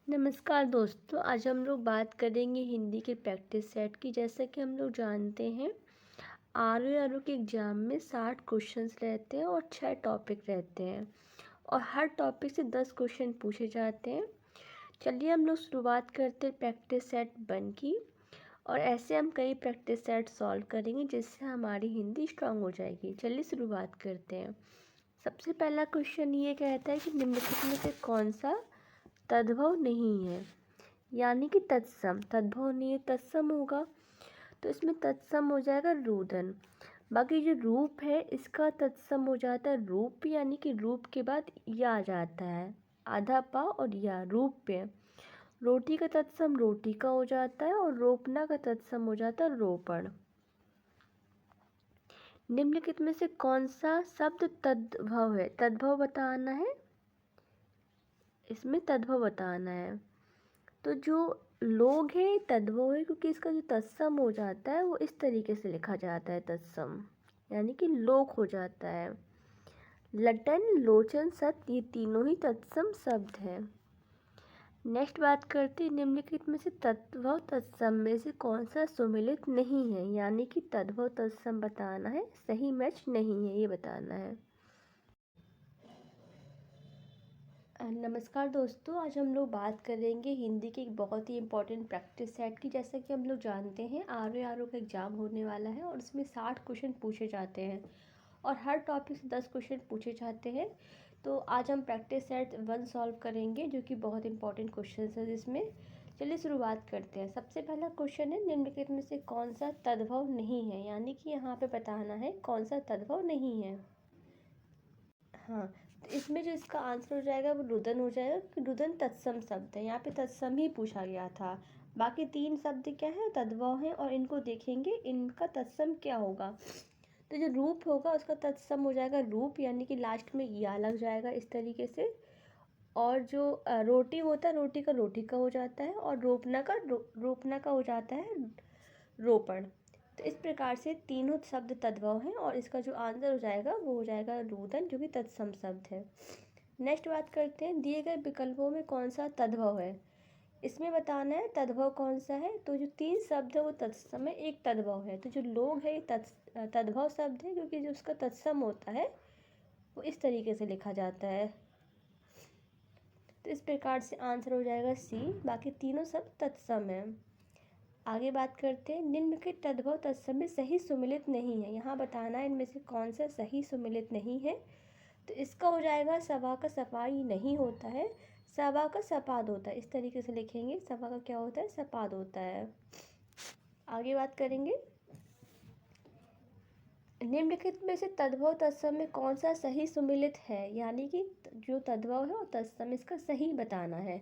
नमस्कार दोस्तों, आज हम लोग बात करेंगे हिंदी के प्रैक्टिस सेट की। जैसा कि हम लोग जानते हैं, आर के एग्ज़ाम में 60 क्वेश्चंस रहते हैं और 6 टॉपिक रहते हैं और हर टॉपिक से 10 क्वेश्चन पूछे जाते हैं। चलिए हम लोग शुरुआत करते हैं प्रैक्टिस सेट 1 की। और ऐसे हम कई प्रैक्टिस सेट सॉल्व करेंगे जिससे हमारी हिंदी स्ट्रांग हो जाएगी। चलिए शुरुआत करते हैं। सबसे पहला क्वेश्चन ये कहता है कि निम्नलिखित में से कौन सा तद्भव नहीं है, यानी कि तत्सम। तद्भव नहीं है, तत्सम होगा, तो इसमें तत्सम हो जाएगा रुदन। बाकी जो रूप है इसका तत्सम हो जाता है रूप, यानी कि रूप के बाद या आ जाता है, आधा पा और या रूप्य। रोटी का तत्सम रोटी का हो जाता है और रोपना का तत्सम हो जाता है रोपण। निम्नलिखित में से कौन सा शब्द तद्भव है? तद्भव बताना है, इसमें तद्भव बताना है। तो जो लोग है तद्भव है, क्योंकि इसका जो तत्सम हो जाता है वो इस तरीके से लिखा जाता है, तत्सम यानी कि लोक हो जाता है। लटन, लोचन, सत, ये तीनों ही तत्सम शब्द हैं। नेक्स्ट बात करते हैं, निम्नलिखित में से तद्भव तत्सम में से कौन सा सुमेलित नहीं है, यानी कि तद्भव तत्सम बताना है, सही मैच नहीं है ये बताना है। नमस्कार दोस्तों, आज हम लोग बात करेंगे हिंदी के एक बहुत ही इम्पोर्टेंट प्रैक्टिस सेट की। जैसा कि हम लोग जानते हैं, आर का एग्ज़ाम होने वाला है और इसमें 60 क्वेश्चन पूछे जाते हैं और हर टॉपिक से 10 क्वेश्चन पूछे जाते हैं। तो आज हम प्रैक्टिस सेट 1 सॉल्व करेंगे, जो कि बहुत इंपॉर्टेंट क्वेश्चन है जिसमें। चलिए शुरुआत करते हैं। सबसे पहला क्वेश्चन है, निम्नलिखित में से कौन सा तद्भव नहीं है, यानी कि यहाँ पे बताना है कौन सा तद्भव नहीं है। हाँ, तो इसमें जो इसका आंसर हो जाएगा वो रुदन हो जाएगा, क्योंकि रुदन तत्सम शब्द है। यहाँ पे तत्सम ही पूछा गया था। बाकी 3 शब्द क्या है, तद्भव हैं, और इनको देखेंगे इनका तत्सम क्या होगा। तो जो रूप होगा उसका तत्सम हो जाएगा रूप, यानी कि लास्ट में या लग जाएगा इस तरीके से। और जो रोटी होता है, रोटी का रोटी का हो जाता है, और रोपना का हो जाता है रोपण। तो इस प्रकार से तीनों शब्द तद्भव हैं और इसका जो आंसर हो जाएगा वो हो जाएगा रुदन, जो कि तत्सम शब्द है। नेक्स्ट बात करते हैं, दिए गए विकल्पों में कौन सा तद्भव है। इसमें बताना है तद्भव कौन सा है। तो जो 3 शब्द है वो तत्सम है, एक तद्भव है। तो जो लोग है ये तद्भव शब्द है, क्योंकि जो उसका तत्सम होता है वो इस तरीके से लिखा जाता है। तो इस प्रकार से आंसर हो जाएगा सी। बाकी तीनों शब्द तत्सम है। आगे बात करते हैं, निम्नलिखित तद्भव तत्सम में सही सुमेलित नहीं है। यहाँ बताना है इनमें से कौन सा सही सुमेलित नहीं है। तो इसका हो जाएगा सभा का सफाई नहीं होता है, सभा का सपाद होता है। इस तरीके से लिखेंगे, सभा का क्या होता है, सपाद होता है। आगे बात करेंगे, निम्नलिखित में से तद्भव तत्सम में कौन सा सही सुमेलित है, यानी कि जो तद्भव है और तत्सम इसका सही बताना है।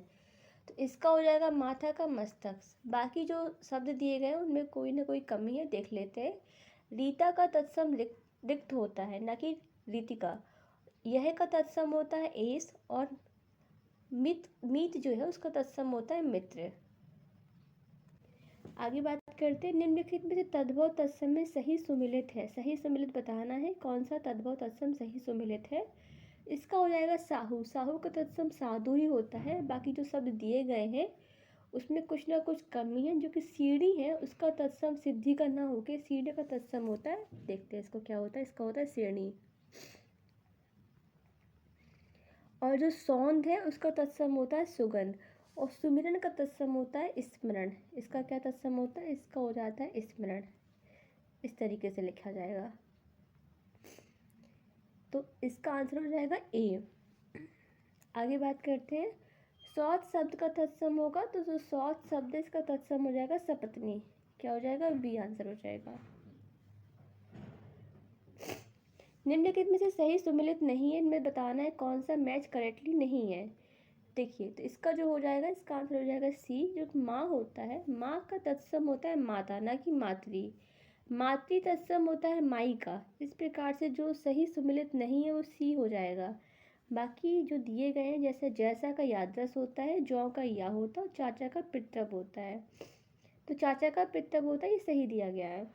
तो इसका हो जाएगा माथा का मस्तक। बाकी जो शब्द दिए गए हैं उनमें कोई ना कोई कमी है, देख लेते हैं। रीता का तत्सम रिक्त होता है, न कि रीतिका। यह का तत्सम होता है एस, और मीत जो है उसका तत्सम होता है मित्र। आगे बात करते हैं, निम्नलिखित में से तद्भव तत्सम में सही सुमेलित है। सही सुमेलित बताना है, कौन सा तद्भव तत्सम सही सुमेलित है। इसका हो जाएगा साहू। साहू का तत्सम साधु ही होता है। बाकी जो शब्द दिए गए हैं उसमें कुछ ना कुछ कमी है। जो कि सीढ़ी है उसका तत्सम सिद्धि का ना होके सीढ़ी का तत्सम होता है। देखते हैं इसको क्या होता है, इसका होता है सीढ़ी। और जो सौंध है उसका तत्सम होता है सुगंध, और सुमिरन का तत्सम होता है स्मरण। इसका क्या तत्सम होता है, इसका हो जाता है स्मरण। इस तरीके से लिखा जाएगा। तो इसका आंसर हो जाएगा ए। आगे बात करते हैं, सौत शब्द का तत्सम होगा, तो जो सौत शब्द है इसका तत्सम हो जाएगा सपत्नी। क्या हो जाएगा, बी आंसर हो जाएगा। निम्नलिखित में से सही सुमेलित नहीं है, इनमें बताना है कौन सा मैच करेक्टली नहीं है। देखिए, तो इसका जो हो जाएगा, इसका आंसर हो जाएगा सी। जो माँ होता है, माँ का तत्सम होता है माता, ना कि मातृ। मातृ तत्सम होता है माई का। इस प्रकार से जो सही सुमेलित नहीं है वो सी हो जाएगा। बाकी जो दिए गए हैं, जैसे जैसा का यादरस होता है, जौ का या होता है, और चाचा का पितृव होता है। तो चाचा का पितृव होता है, ये सही दिया गया है।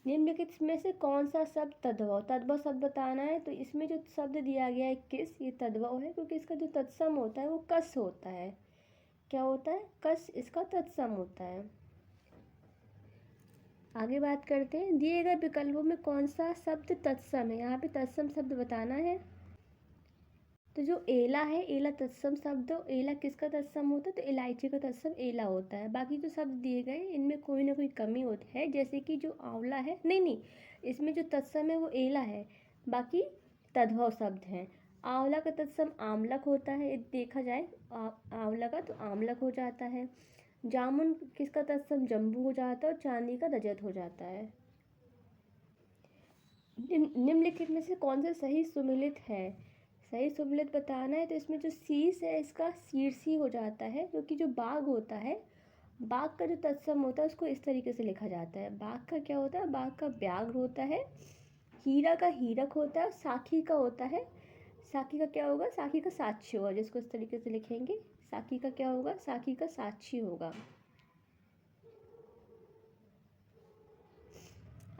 निम्नलिखित में से कौन सा शब्द तद्भव, तद्भव शब्द बताना है। तो इसमें जो शब्द दिया गया है किस, ये तद्भव है क्योंकि इसका जो तत्सम होता है वो कस होता है। क्या होता है? कस इसका तत्सम होता है। आगे बात करते हैं, दिए गए विकल्पों में कौन सा शब्द तत्सम है। यहाँ पे तत्सम शब्द बताना है। तो जो एला है, एला तत्सम शब्द, एला किसका तत्सम होता है? तो इलायची का तत्सम एला होता है। बाकी जो शब्द दिए गए इनमें कोई ना कोई कमी होती है, जैसे कि जो आंवला है, नहीं नहीं, इसमें जो तत्सम है वो एला है, बाकी तद्भव शब्द हैं। आंवला का तत्सम आमलक होता है, देखा जाए आंवला का तो आमलक हो जाता है। जामुन किसका तत्सम जम्बू हो जाता है और चांदी का रजत हो जाता है। निम्नलिखित में से कौन सा सही सुमेलित है। सही सुमेलित बताना है। तो इसमें जो शीश है इसका शीर्षी हो जाता है, क्योंकि जो बाघ होता है, बाघ का जो तत्सम होता है उसको इस तरीके से लिखा जाता है। बाघ का क्या होता है? बाघ का व्याघ्र होता है। हीरा का हीरक होता है। साखी का होता है, साखी का क्या होगा? साखी का साक्षी होगा, जिसको इस तरीके से लिखेंगे। साखी का क्या होगा? साखी का साक्षी होगा।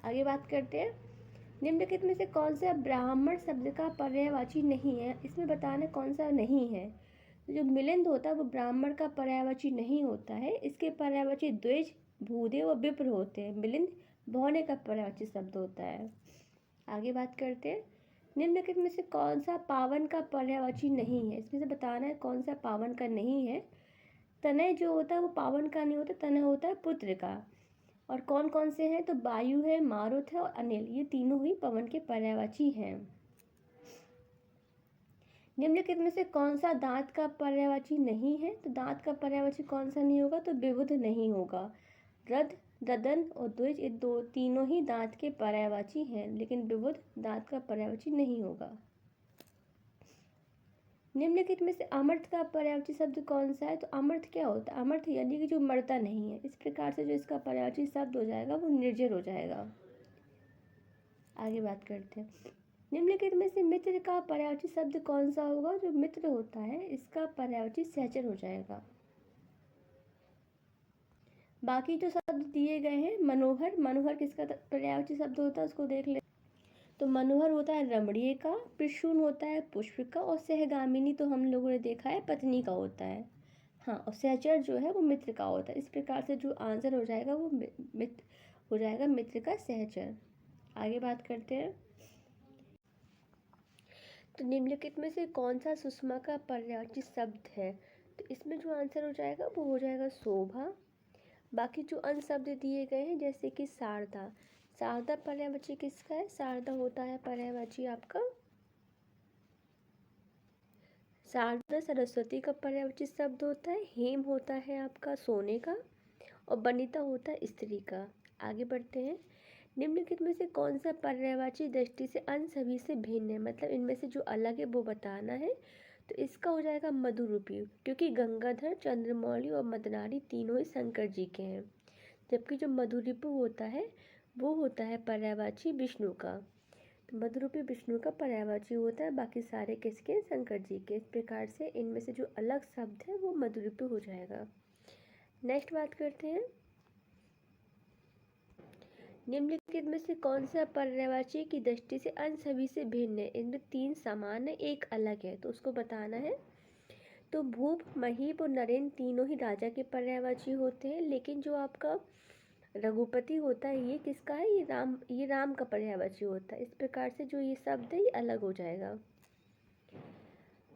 आगे बात करते हैं, निम्नलिखित में से कौन सा ब्राह्मण शब्द का पर्यायवाची नहीं है। इसमें बताना कौन सा नहीं है। तो जो मिलिंद होता है वो ब्राह्मण का पर्यायवाची नहीं होता है। इसके पर्यायवाची द्विज, भूदेव और विप्र होते हैं। मिलिंद भौने का पर्यायवाची शब्द होता है। आगे बात करते हैं, निम्नलिखित में से कौन सा पावन का पर्यायवाची नहीं है। इसमें से बताना है कौन सा पावन का नहीं है। तनय जो होता है वो पावन का नहीं होता, तनय होता है पुत्र का। और कौन कौन से हैं? तो वायु है, मारुत है और अनिल, ये तीनों ही पवन के पर्यायवाची हैं। निम्नलिखित में से कौन सा दांत का पर्यायवाची नहीं है। तो दांत का पर्यायवाची कौन सा नहीं होगा? तो विबुध नहीं होगा। रद, ददन और द्विज, ये दो तीनों ही दांत के पर्यायवाची हैं, लेकिन विबुध दांत का पर्यायवाची नहीं होगा। निम्नलिखित में से अमर्थ का पर्यायवाची शब्द कौन सा है। तो अमर्थ क्या होता है? अमर्थ यानी कि जो मरता नहीं है। इस प्रकार से जो इसका पर्यायवाची शब्द हो जाएगा वो निर्जर हो जाएगा। आगे बात करते हैं, निम्नलिखित में से मित्र का पर्यायवाची शब्द कौन सा होगा। जो मित्र होता है इसका पर्यायवाची सहचर हो जाएगा। बाकी जो शब्द दिए गए हैं, मनोहर, मनोहर किसका पर्यायवाची शब्द होता है उसको देख ले। तो मनोहर होता है रमणीय का, प्रसून होता है पुष्प का और सहगामिनी तो हम लोगों ने देखा है पत्नी का होता है। हाँ, और सहचर जो है वो मित्र का होता है। इस प्रकार से जो आंसर हो जाएगा वो मित्र हो जाएगा, मित्र का सहचर। आगे बात करते हैं, तो निम्नलिखित में से कौन सा सुषमा का पर्यायवाची शब्द है। तो इसमें जो आंसर हो जाएगा वो हो जाएगा शोभा। बाकी जो अन्य शब्द दिए गए हैं जैसे कि शारदा, शारदा पर्यायवाची किसका है? शारदा होता है पर्यायवाची आपका, शारदा सरस्वती का पर्यायवाची शब्द होता है। हेम होता है आपका सोने का और बनिता होता है स्त्री का। आगे बढ़ते हैं, निम्नलिखित में से कौन सा पर्यायवाची दृष्टि से अन्य सभी से भिन्न है, मतलब इनमें से जो अलग है वो बताना है। तो इसका हो जाएगा मधुरूपी, क्योंकि गंगाधर, चंद्रमौली और मदनारी तीनों ही शंकर जी के हैं, जबकि जो मधुरिपु होता है वो होता है पर्यायवाची विष्णु का। तो मधुरूपी विष्णु का पर्यायवाची होता है, बाकी सारे किसके? शंकर जी के। इस प्रकार से इनमें से जो अलग शब्द है वो मधुरिपु हो जाएगा। नेक्स्ट बात करते हैं, निम्नलिखित में से कौन सा पर्यायवाची की दृष्टि से अन्य सभी से भिन्न है। इनमें तीन समान है, एक अलग है, तो उसको बताना है। तो भूप, महीप और नरेंद्र तीनों ही राजा के पर्यायवाची होते हैं, लेकिन जो आपका रघुपति होता है ये किसका है? ये राम का पर्यायवाची होता है। इस प्रकार से जो ये शब्द है ये अलग हो जाएगा।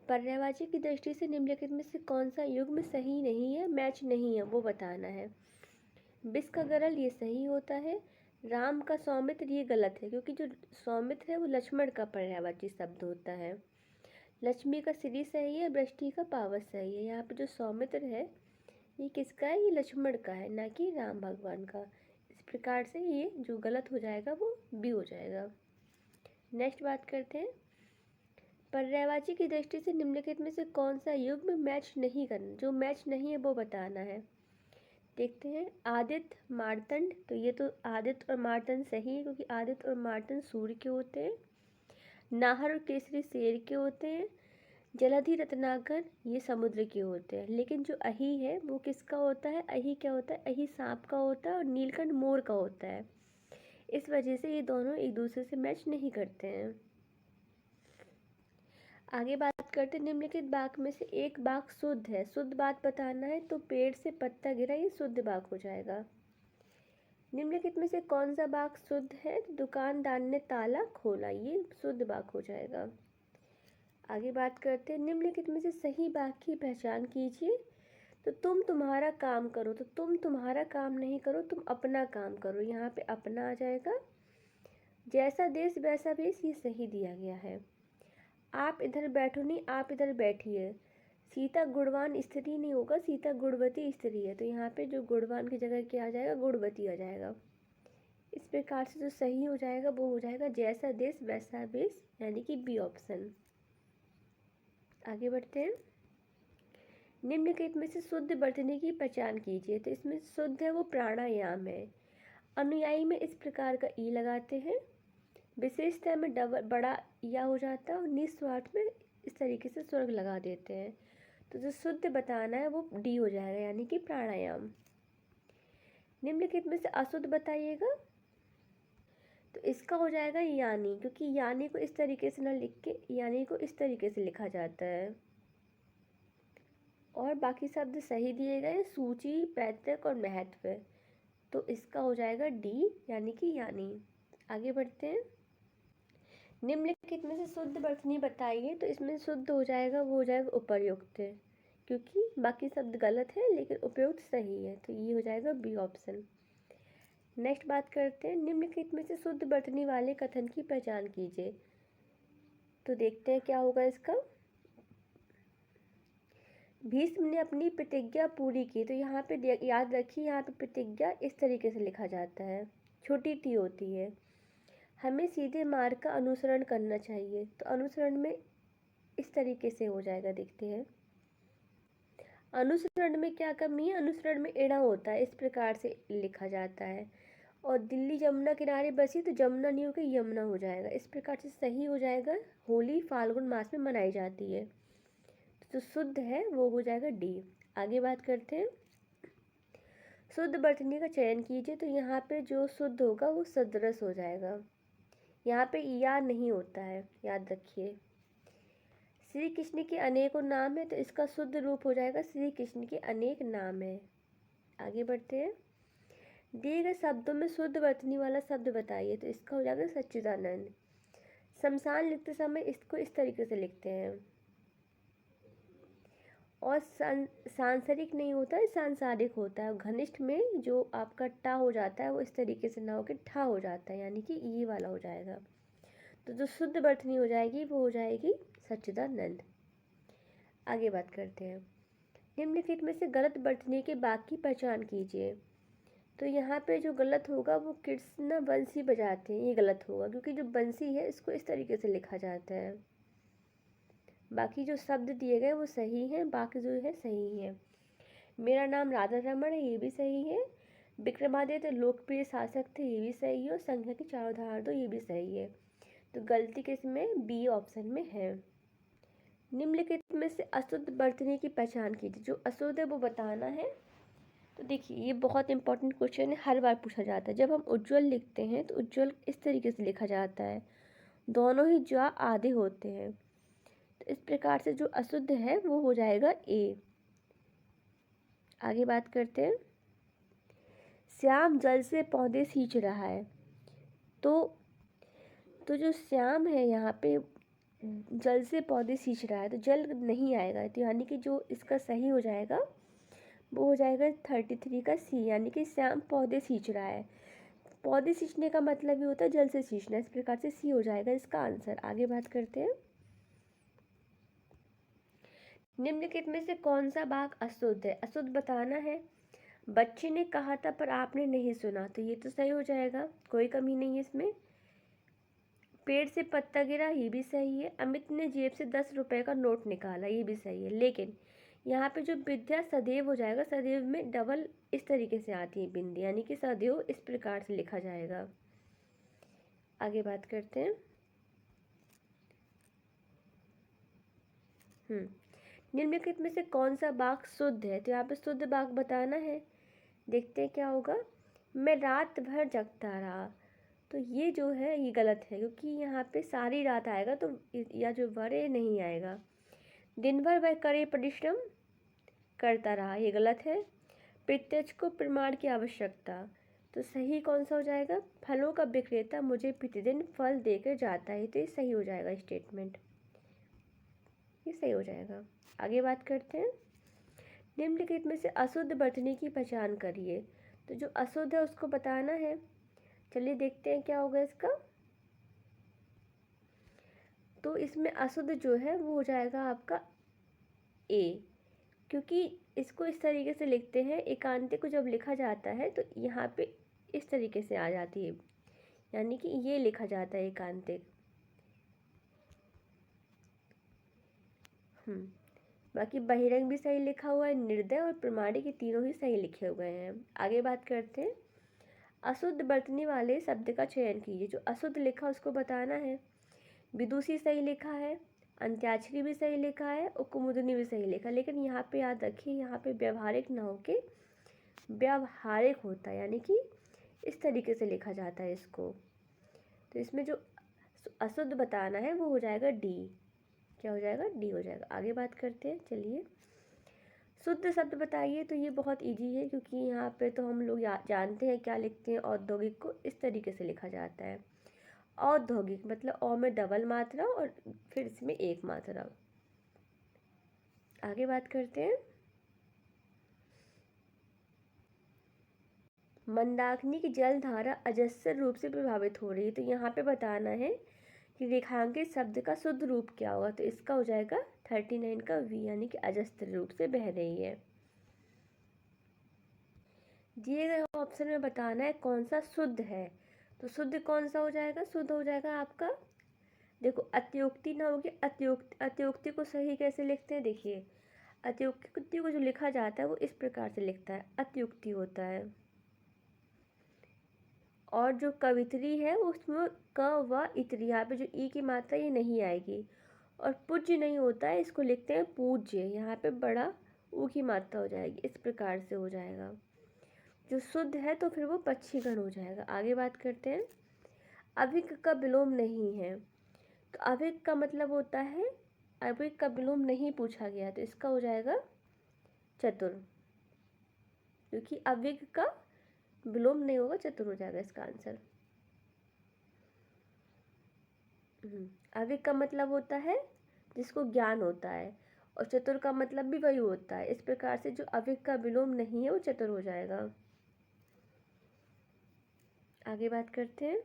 पर्यायवाची की दृष्टि से निम्नलिखित में से कौन सा युग्म सही नहीं है, मैच नहीं है, वो बताना है। बिस का गरल ये सही होता है। राम का सौमित्र ये गलत है, क्योंकि जो सौमित्र है वो लक्ष्मण का पर्यायवाची शब्द होता है। लक्ष्मी का श्री सही है, वृष्टि का पावस सही है। यहाँ पे जो सौमित्र है ये किसका है? ये लक्ष्मण का है, ना कि राम भगवान का। इस प्रकार से ये जो गलत हो जाएगा वो बी हो जाएगा। नेक्स्ट बात करते हैं, पर्यायवाची की दृष्टि से निम्नलिखित में से कौन सा युग्म मैच नहीं करना, जो मैच नहीं है वो बताना है। देखते हैं, आदित्य, मार्तंड, तो ये तो आदित्य और मार्तंड सही है, क्योंकि आदित्य और मार्तंड सूर्य के होते हैं। नाहर और केसरी शेर के होते हैं। जलधि, रत्नाकर ये समुद्र के होते हैं। लेकिन जो अही है वो किसका होता है? अही क्या होता है? अही सांप का होता है और नीलकंठ मोर का होता है। इस वजह से ये दोनों एक दूसरे से मैच नहीं करते हैं। आगे बात करते हैं, निम्नलिखित वाक्य में से एक वाक्य शुद्ध है। शुद्ध बात बताना है तो पेड़ से पत्ता गिरा, ये शुद्ध वाक्य हो जाएगा। निम्नलिखित में से कौन सा वाक्य शुद्ध है? तो दुकानदार ने ताला खोला, ये शुद्ध वाक्य हो जाएगा। आगे बात करते हैं, निम्नलिखित में से सही वाक्य की पहचान कीजिए। तो तुम तुम्हारा काम करो, तो तुम तुम्हारा काम नहीं करो, तुम अपना काम करो, यहाँ पे अपना आ जाएगा। जैसा देश वैसा भेष, ये सही दिया गया है। आप इधर बैठो नहीं, आप इधर बैठिए। सीता गुणवान स्त्री नहीं होगा, सीता गुणवती स्त्री है, तो यहाँ पे जो गुणवान की जगह क्या आ जाएगा? गुणवती आ जाएगा। इस प्रकार से जो सही हो जाएगा वो हो जाएगा जैसा देश वैसा भेष, यानी कि बी ऑप्शन। आगे बढ़ते हैं, निम्नलिखित में से शुद्ध वर्तनी की पहचान कीजिए। तो इसमें शुद्ध है वो प्राणायाम है। अनुयायी में इस प्रकार का ई लगाते हैं। विशेषता में डबल बड़ा या हो जाता है और निस्वार्थ में इस तरीके से स्वर्ग लगा देते हैं। तो जो शुद्ध बताना है वो डी हो जाएगा, यानी कि प्राणायाम। निम्नलिखित में से अशुद्ध बताइएगा। तो इसका हो जाएगा यानी, क्योंकि यानी को इस तरीके से ना लिख के यानी को इस तरीके से लिखा जाता है। और बाकी शब्द सही दिए गए, सूची, पैतृक और महत्व। तो इसका हो जाएगा डी, यानी कि यानी। आगे बढ़ते हैं, निम्नलिखित में से शुद्ध वर्तनी बताइए। तो इसमें शुद्ध हो जाएगा वो हो जाएगा उपर्युक्त, क्योंकि बाकी शब्द गलत है लेकिन उपयुक्त सही है, तो ये हो जाएगा बी ऑप्शन। नेक्स्ट बात करते हैं, निम्नलिखित में से शुद्ध वर्तनी वाले कथन की पहचान कीजिए। तो देखते हैं क्या होगा इसका। भीष्म ने अपनी प्रतिज्ञा पूरी की। तो यहाँ पे याद रखिए, यहाँ पे प्रतिज्ञा इस तरीके से लिखा जाता है, छोटी टी होती है। हमें सीधे मार्ग का अनुसरण करना चाहिए, तो अनुसरण में इस तरीके से हो जाएगा, देखते हैं। अनुसरण में क्या कमी है? अनुसरण में एड़ा होता है, इस प्रकार से लिखा जाता है। और दिल्ली जमुना किनारे बसी, तो जमुना नहीं होकर यमुना हो जाएगा, इस प्रकार से सही हो जाएगा। होली फाल्गुन मास में मनाई जाती है, तो शुद्ध है वो हो जाएगा डी। आगे बात करते हैं, शुद्ध वर्तनी का चयन कीजिए। तो यहाँ पे जो शुद्ध होगा वो सदृश हो जाएगा, यहाँ पे या नहीं होता है, याद रखिए। श्री कृष्ण के अनेकों नाम है, तो इसका शुद्ध रूप हो जाएगा श्री कृष्ण के अनेक नाम है। आगे बढ़ते हैं, दिए गए शब्दों में शुद्ध वर्तनी वाला शब्द बताइए। तो इसका हो जाएगा सच्चिदानंद। शमशान लिखते समय इसको इस तरीके से लिखते हैं। और सांसारिक नहीं होता है, सांसारिक होता है। घनिष्ठ में जो आपका टा हो जाता है वो इस तरीके से ना होकर ठा हो जाता है, यानी कि ये वाला हो जाएगा। तो जो शुद्ध वर्तनी हो जाएगी वो हो जाएगी सच्चिदानंद। आगे बात करते हैं, निम्नलिखित में से गलत वर्तनी के वाक्य की पहचान कीजिए। तो यहाँ पे जो गलत होगा वो कृष्ण बंसी बजाते हैं, ये गलत होगा, क्योंकि जो बंसी है इसको इस तरीके से लिखा जाता है। बाकी जो शब्द दिए गए वो सही हैं, बाकी जो है सही है। मेरा नाम राधा रमण है, ये भी सही है। विक्रमादित्य लोकप्रिय शासक थे, ये भी सही है। और संख्या की चार उदाहरण दो, ये भी सही है। तो गलती किसमें? बी ऑप्शन में है। निम्नलिखित में से अशुद्ध वर्तनी की पहचान कीजिए। जो अशुद्ध है वो बताना है। तो देखिए ये बहुत इंपॉर्टेंट क्वेश्चन है, हर बार पूछा जाता है। जब हम उज्ज्वल लिखते हैं तो उज्ज्वल इस तरीके से लिखा जाता है, दोनों ही ज्वा आधे होते हैं। तो इस प्रकार से जो अशुद्ध है वो हो जाएगा ए। आगे बात करते हैं, श्याम जल से पौधे सींच रहा है। तो जो श्याम है यहाँ पे जल से पौधे सींच रहा है, तो जल नहीं आएगा, तो यानी कि जो इसका सही हो जाएगा वो हो जाएगा 33 का सी, यानी कि श्याम पौधे सींच रहा है। पौधे सींचने का मतलब ही होता है जल से सींचना, इस प्रकार से सी हो जाएगा इसका आंसर। आगे बात करते हैं, निम्नलिखित में से कौन सा वाक्य अशुद्ध है? अशुद्ध बताना है। बच्चे ने कहा था पर आपने नहीं सुना, तो ये तो सही हो जाएगा, कोई कमी नहीं है इसमें। पेड़ से पत्ता गिरा, ये भी सही है। अमित ने जेब से 10 रुपए का नोट निकाला, ये भी सही है। लेकिन यहाँ पे जो विद्या सदैव हो जाएगा, सदैव में डबल इस तरीके से आती है बिंदी, यानी कि सदैव इस प्रकार से लिखा जाएगा। आगे बात करते हैं, निम्नलिखित में से कौन सा वाक्य शुद्ध है? तो यहाँ पे शुद्ध वाक्य बताना है, देखते हैं क्या होगा। मैं रात भर जगता रहा, तो ये जो है ये गलत है, क्योंकि यहाँ पे सारी रात आएगा तो या जो वरे नहीं आएगा। दिन भर वह करे परिश्रम करता रहा, ये गलत है। प्रत्यक्ष को प्रमाण की आवश्यकता, तो सही कौन सा हो जाएगा? फलों का विक्रेता मुझे प्रतिदिन फल देकर जाता है, तो ये सही हो जाएगा स्टेटमेंट, ये सही हो जाएगा। आगे बात करते हैं। निम्नलिखित में से अशुद्ध बर्तनी की पहचान करिए, तो जो अशुद्ध है उसको बताना है। चलिए देखते हैं क्या होगा इसका। तो इसमें अशुद्ध जो है वो हो जाएगा आपका ए, क्योंकि इसको इस तरीके से लिखते हैं, एकांतिक को जब लिखा जाता है तो यहाँ पे इस तरीके से आ जाती है, यानी कि ये लिखा जाता है एकांतिक। बाकी बहिरंग भी सही लिखा हुआ है, निर्दय और प्रमाणिक, ये तीनों ही सही लिखे हुए हैं। आगे बात करते हैं। अशुद्ध बर्तनी वाले शब्द का चयन कीजिए, जो अशुद्ध लिखा उसको बताना है। विदुषी सही लिखा है, अंत्याक्षरी भी सही लिखा है और कुमुदनी भी सही लिखा है, लेकिन यहाँ पे याद रखिए यहाँ पे व्यवहारिक न हो के व्यावहारिक होता है, यानी कि इस तरीके से लिखा जाता है इसको। तो इसमें जो अशुद्ध बताना है वो हो जाएगा डी। क्या हो जाएगा? डी हो जाएगा। आगे बात करते हैं। चलिए, शुद्ध शब्द बताइए, तो ये बहुत इजी है, क्योंकि यहाँ पे तो हम लोग जानते हैं क्या लिखते हैं। औद्योगिक को इस तरीके से लिखा जाता है, औद्योगिक मतलब औ में डबल मात्रा और फिर इसमें एक मात्रा। आगे बात करते हैं। मंदाकिनी की जल धारा अजस्र रूप से प्रभावित हो रही है, तो यहाँ पे बताना है कि रेखांकित शब्द का शुद्ध रूप क्या होगा, तो इसका हो जाएगा 39 का वी, यानी कि अजस्र रूप से बह रही है। दिए गए ऑप्शन में बताना है कौन सा शुद्ध है, तो शुद्ध कौन सा हो जाएगा? शुद्ध हो जाएगा आपका, देखो अत्युक्ति ना होगी, अत्युक्ति को सही कैसे लिखते हैं? देखिए, अत्युक्ति को जो लिखा जाता है वो इस प्रकार से लिखता है, अत्युक्ति होता है। और जो कवित्री है उसमें क व इत्री, यहाँ पे जो ई की मात्रा ये नहीं आएगी। और पूज्य नहीं होता है, इसको लिखते हैं पूज्य, यहाँ पे बड़ा ऊ की मात्रा हो जाएगी, इस प्रकार से हो जाएगा। जो शुद्ध है तो फिर वो पक्षीगण हो जाएगा। आगे बात करते हैं। अभिक का विलोम नहीं है, तो अभिक का मतलब होता है, अभिक का विलोम नहीं पूछा गया, तो इसका हो जाएगा चतुर, क्योंकि अभिक का विलोम नहीं होगा, चतुर हो जाएगा इसका आंसर। अविक का मतलब होता है जिसको ज्ञान होता है, और चतुर का मतलब भी वही होता है। इस प्रकार से जो अविक का विलोम नहीं है वो चतुर हो जाएगा। आगे बात करते हैं।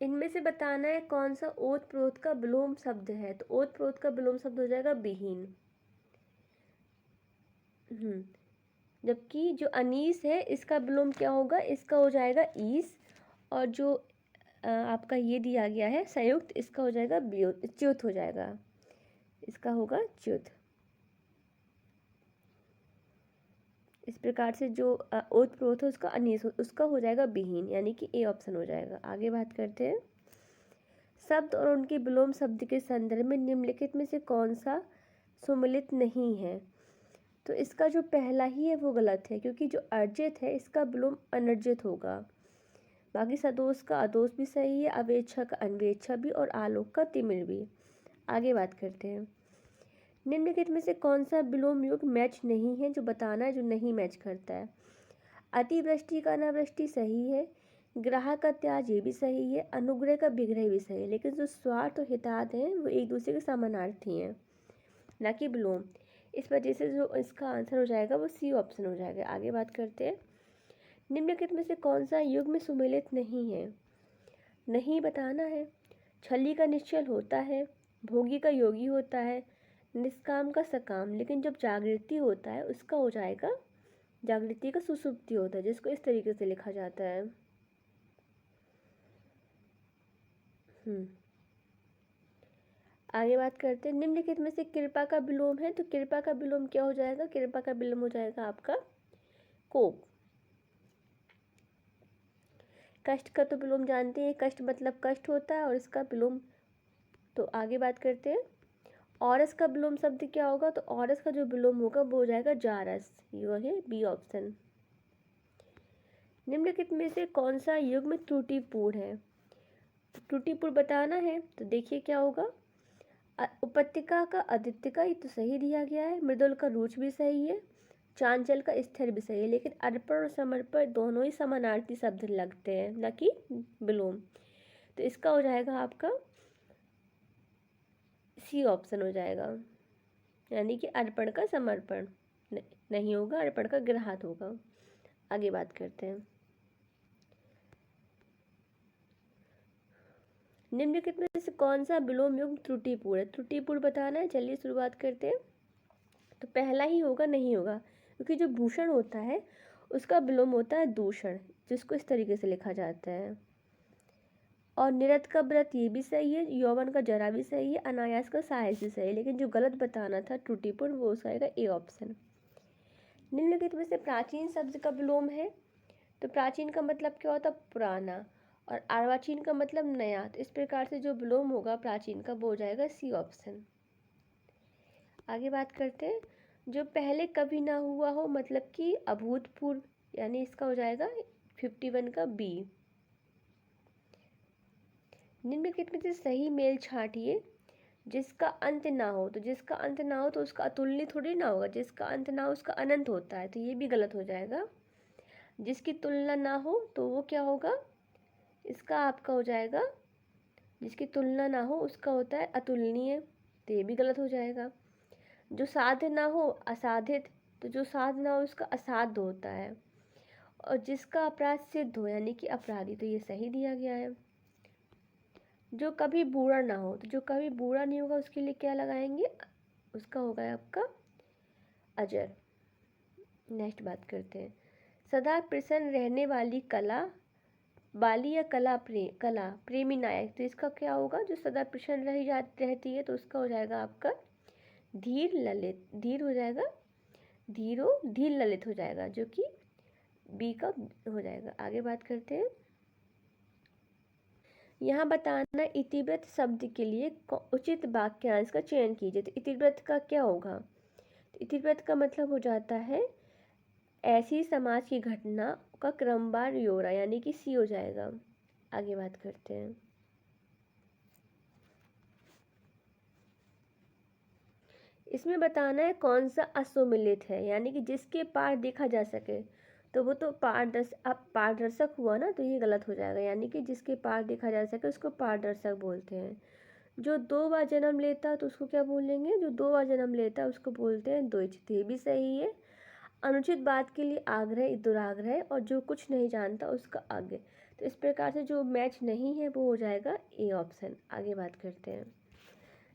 इनमें से बताना है कौन सा ओत प्रोत का विलोम शब्द है, तो ओत प्रोत का विलोम शब्द हो जाएगा विहीन। जबकि जो अनीस है इसका विलोम क्या होगा? इसका हो जाएगा ईस, और जो आपका ये दिया गया है संयुक्त, इसका हो जाएगा च्युत हो जाएगा, इसका होगा च्युत। इस प्रकार से जो ओत प्रोत है उसका अनीस उसका हो जाएगा विहीन, यानी कि ए ऑप्शन हो जाएगा। आगे बात करते हैं। शब्द और उनके विलोम शब्द के संदर्भ में निम्नलिखित में से कौन सा सुमिलित नहीं है, तो इसका जो पहला ही है वो गलत है, क्योंकि जो अर्जित है इसका विलोम अनर्जित होगा। बाकी सदोष का अदोष भी सही है, अवेच्छा का अन्वेच्छा भी, और आलोक का तिमिर भी। आगे बात करते हैं। निम्नलिखित में से कौन सा विलोम युग मैच नहीं है, जो बताना है जो नहीं मैच करता है। अतिवृष्टि का अनावृष्टि सही है, ग्राह का त्याज ये भी सही है, अनुग्रह का विग्रह भी सही है, लेकिन जो स्वार्थ और हितार्थ हैं वो एक दूसरे के समानार्थी हैं, ना कि विलोम। इस वजह से जो इसका आंसर हो जाएगा वो सी ऑप्शन हो जाएगा। आगे बात करते हैं। निम्नलिखित में से कौन सा युग में सुमेलित नहीं है, नहीं बताना है। छली का निश्चल होता है, भोगी का योगी होता है, निष्काम का सकाम, लेकिन जब जागृति होता है उसका हो जाएगा, जागृति का सुसुप्ति होता है, जिसको इस तरीके से लिखा जाता है। आगे बात करते हैं। निम्नलिखित में से कृपा का विलोम है, तो कृपा का विलोम क्या हो जाएगा? कृपा का विलोम हो जाएगा आपका कोप। कष्ट का तो विलोम जानते हैं, कष्ट मतलब कष्ट होता है, और इसका विलोम, तो आगे बात करते हैं। औरस का विलोम शब्द क्या होगा, तो औरस का जो विलोम होगा वो हो जाएगा जारस, ये है बी ऑप्शन। निम्नलिखित में से कौन सा युग्म त्रुटिपूर्ण है? त्रुटिपूर्ण बताना है तो देखिए क्या होगा। उपत्यका का अदित्य ये तो सही दिया गया है, मृदुल का रुच भी सही है, चांचल का स्थिर भी सही है, लेकिन अर्पण और समर्पण दोनों ही समानार्थी शब्द लगते हैं, न कि विलोम। तो इसका हो जाएगा आपका सी ऑप्शन हो जाएगा, यानी कि अर्पण का समर्पण नहीं होगा, अर्पण का ग्रहात होगा। आगे बात करते हैं। निम्नलिखित में से कौन सा विलोम युग्म त्रुटिपूर्ण है? त्रुटिपूर्ण बताना है, चलिए शुरुआत करते हैं। तो पहला ही होगा, नहीं होगा, क्योंकि जो भूषण होता है उसका विलोम होता है दूषण, जिसको इस तरीके से लिखा जाता है। और निरत का व्रत ये भी सही है, यौवन का जरा भी सही है, अनायास का साहस भी सही है, लेकिन जो गलत बताना था त्रुटिपूर्ण वो उसका आएगा ए ऑप्शन। निम्नलिखित में से प्राचीन शब्द का विलोम है। तो प्राचीन का मतलब क्या होता है? पुराना। और अर्वाचीन का मतलब नया। तो इस प्रकार से जो विलोम होगा प्राचीन का वो हो जाएगा सी ऑप्शन। आगे बात करते हैं। जो पहले कभी ना हुआ हो मतलब कि अभूतपूर्व, यानी इसका हो जाएगा 51 का बी। निम्नलिखित में से सही मेल छांटिए। जिसका अंत ना हो, तो जिसका अंत ना हो तो उसका अतुलनीय थोड़ी ना होगा, जिसका अंत ना हो उसका अनंत होता है, तो ये भी गलत हो जाएगा। जिसकी तुलना ना हो तो वो क्या होगा? इसका आपका हो जाएगा, जिसकी तुलना ना हो उसका होता है अतुलनीय, तो ये भी गलत हो जाएगा। जो साध्य ना हो असाधित, तो जो साध्य ना हो उसका असाध्य होता है। और जिसका अपराध सिद्ध हो यानी कि अपराधी, तो ये सही दिया गया है। जो कभी बूढ़ा ना हो, तो जो कभी बूढ़ा नहीं होगा उसके लिए क्या लगाएंगे? उसका होगा आपका अजर। नेक्स्ट बात करते हैं। सदा प्रसन्न रहने वाली कला बाली या कला प्रेमी नायक, तो इसका क्या होगा? जो सदा प्रसन्न रहती है तो उसका हो जाएगा आपका धीर ललित। धीर हो जाएगा, धीर ललित हो जाएगा, जो कि बी का हो जाएगा। आगे बात करते हैं। यहाँ बताना इतिवृत्त शब्द के लिए उचित वाक्यांश का चयन कीजिए। तो इतिवृत्त का क्या होगा? तो इतिवृत्त का मतलब हो जाता है ऐसी समाज की घटना का क्रमवार ब्यौरा, यानी कि सी हो जाएगा। आगे बात करते हैं। इसमें बताना है कौन सा असुमिलित है, यानी कि जिसके पार देखा जा सके, तो वो तो पारदर्शक हुआ ना, तो ये गलत हो जाएगा, यानी कि जिसके पार देखा जा सके उसको पारदर्शक बोलते हैं। जो 2 बार जन्म लेता तो उसको क्या बोलेंगे? जो 2 बार जन्म लेता उसको बोलते हैं द्वैत। ये भी सही है। अनुचित बात के लिए आग्रह दुराग्रह, और जो कुछ नहीं जानता उसका आगे। तो इस प्रकार से जो मैच नहीं है वो हो जाएगा ए ऑप्शन। आगे बात करते हैं।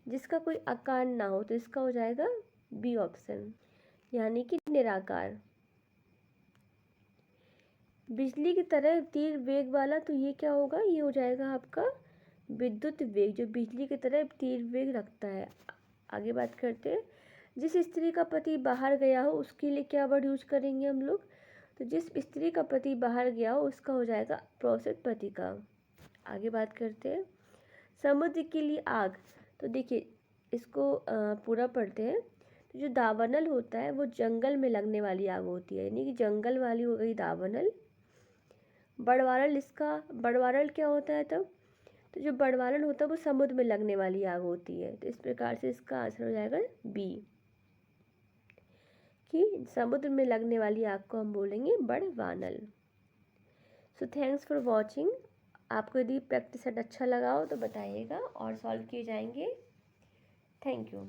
जिसका कोई आकार ना हो तो इसका हो जाएगा बी ऑप्शन, यानी कि निराकार। बिजली की तरह तीर वेग वाला, तो ये क्या होगा? ये हो जाएगा आपका विद्युत वेग, जो बिजली की तरह तीर वेग रखता है। आगे बात करते हैं। जिस स्त्री का पति बाहर गया हो उसके लिए क्या वर्ड यूज करेंगे हम लोग? तो जिस स्त्री का पति बाहर गया हो उसका हो जाएगा प्रोसित पति का। आगे बात करते हैं। समुद्र के लिए आग, तो देखिए इसको पूरा पढ़ते हैं। तो जो दावानल होता है वो जंगल में लगने वाली आग होती है, यानी कि जंगल वाली हो गई दावानल। बड़वारल क्या होता है तब? तो जो बड़वारल होता है वो समुद्र में लगने वाली आग होती है, तो इस प्रकार से इसका आंसर हो जाएगा बी, कि समुद्र में लगने वाली आग को हम बोलेंगे बड़वानल। So thanks for watching. आपको यदि प्रैक्टिस सेट अच्छा लगा हो तो बताइएगा और सॉल्व किए जाएंगे। Thank you.